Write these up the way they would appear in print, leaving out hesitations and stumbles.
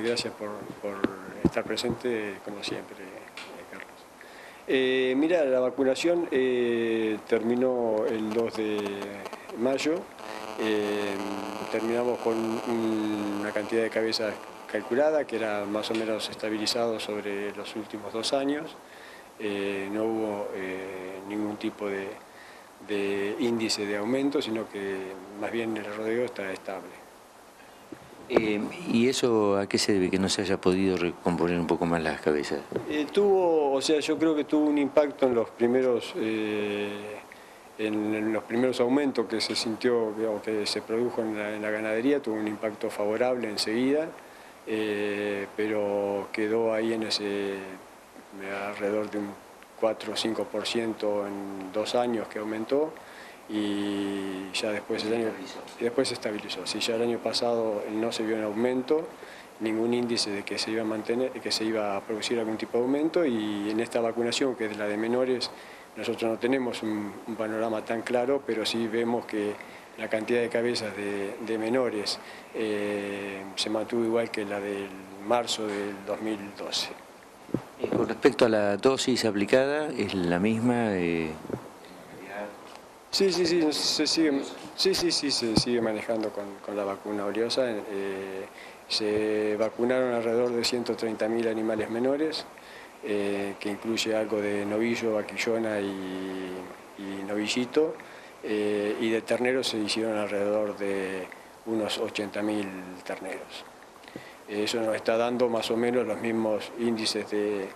Gracias por estar presente, como siempre, Carlos. Mira, la vacunación terminó el 2 de mayo. Terminamos con una cantidad de cabezas calculada, que era más o menos estabilizado sobre los últimos 2 años. No hubo ningún tipo de índice de aumento, sino que más bien el rodeo está estable. ¿Y eso a qué se debe, que no se haya podido recomponer un poco más las cabezas? Yo creo que tuvo un impacto en los primeros aumentos que se sintió, digamos, que se produjo en la ganadería, tuvo un impacto favorable enseguida, pero quedó ahí en ese alrededor de un 4 o 5% en 2 años que aumentó. Y ya después se estabilizó. Sí, ya el año pasado no se vio un aumento, ningún índice de que se iba a mantener, que se iba a producir algún tipo de aumento, y en esta vacunación, que es la de menores, nosotros no tenemos un panorama tan claro, pero sí vemos que la cantidad de cabezas de menores se mantuvo igual que la del marzo del 2012. Con respecto a la dosis aplicada, ¿es la misma? Sí, se sigue manejando con la vacuna Oriosa. Se vacunaron alrededor de 130.000 animales menores, que incluye algo de novillo, vaquillona y novillito, y de terneros se hicieron alrededor de unos 80.000 terneros. Eso nos está dando más o menos los mismos índices de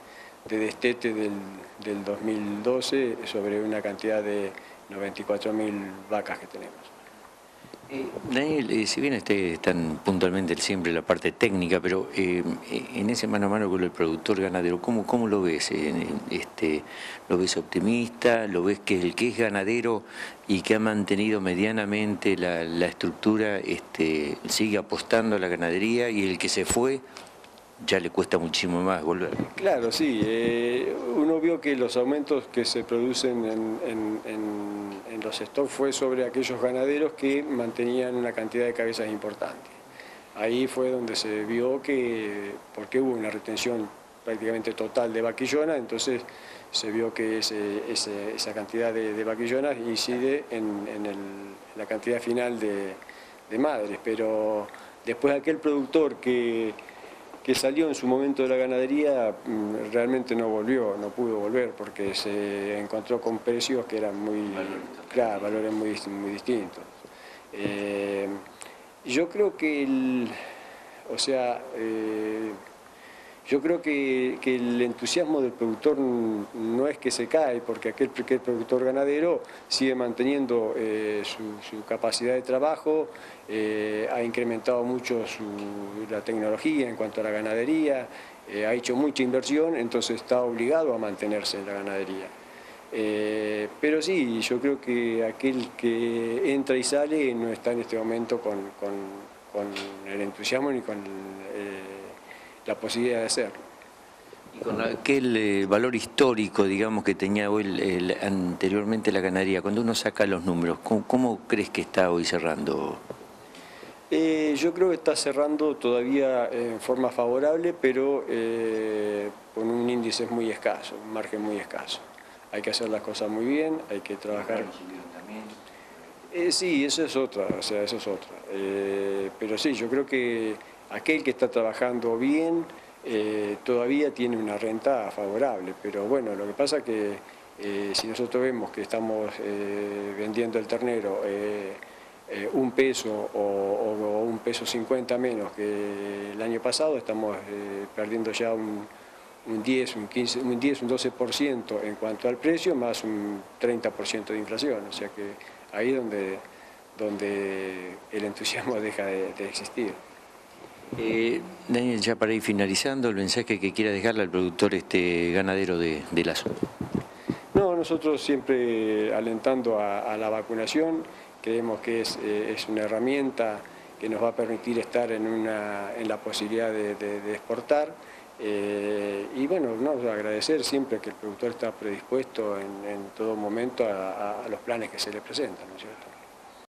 destete del 2012 sobre una cantidad de 94.000 vacas que tenemos. Daniel, si bien están puntualmente siempre la parte técnica, pero en ese mano a mano con el productor ganadero, ¿cómo lo ves? ¿Lo ves optimista? ¿Lo ves que el que es ganadero y que ha mantenido medianamente la estructura sigue apostando a la ganadería, y el que se fue ya le cuesta muchísimo más volver? Claro, sí. Uno vio que los aumentos que se producen en los stocks fue sobre aquellos ganaderos que mantenían una cantidad de cabezas importante. Ahí fue donde se vio porque hubo una retención prácticamente total de vaquillonas, entonces se vio que esa cantidad de vaquillonas incide en la cantidad final de madres. Pero después aquel productor que salió en su momento de la ganadería realmente no pudo volver, porque se encontró con precios que eran valores muy distintos. Yo creo que yo creo que el entusiasmo del productor no es que se cae, porque aquel productor ganadero sigue manteniendo su capacidad de trabajo, ha incrementado mucho la tecnología en cuanto a la ganadería, ha hecho mucha inversión, entonces está obligado a mantenerse en la ganadería. Pero sí, yo creo que aquel que entra y sale no está en este momento con el entusiasmo ni con la posibilidad de hacerlo. Y con aquel valor histórico, digamos, que tenía hoy anteriormente la ganadería, cuando uno saca los números, ¿cómo crees que está hoy cerrando? Yo creo que está cerrando todavía en forma favorable, pero con un índice muy escaso, un margen muy escaso. Hay que hacer las cosas muy bien, hay que trabajar. Sí, eso es otra, pero sí, yo creo que aquel que está trabajando bien todavía tiene una renta favorable, pero bueno, lo que pasa es que si nosotros vemos que estamos vendiendo el ternero un peso o un peso 50 menos que el año pasado, estamos perdiendo ya un 10, un 15, un 10, un 12% en cuanto al precio, más un 30% de inflación, o sea que ahí es donde el entusiasmo deja de existir. Daniel, ya para ir finalizando, el mensaje que quiera dejarle al productor ganadero de la zona. No, nosotros siempre alentando a la vacunación, creemos que es una herramienta que nos va a permitir estar en la posibilidad de exportar. Y bueno, agradecer siempre que el productor está predispuesto en todo momento a los planes que se le presentan, ¿no es cierto?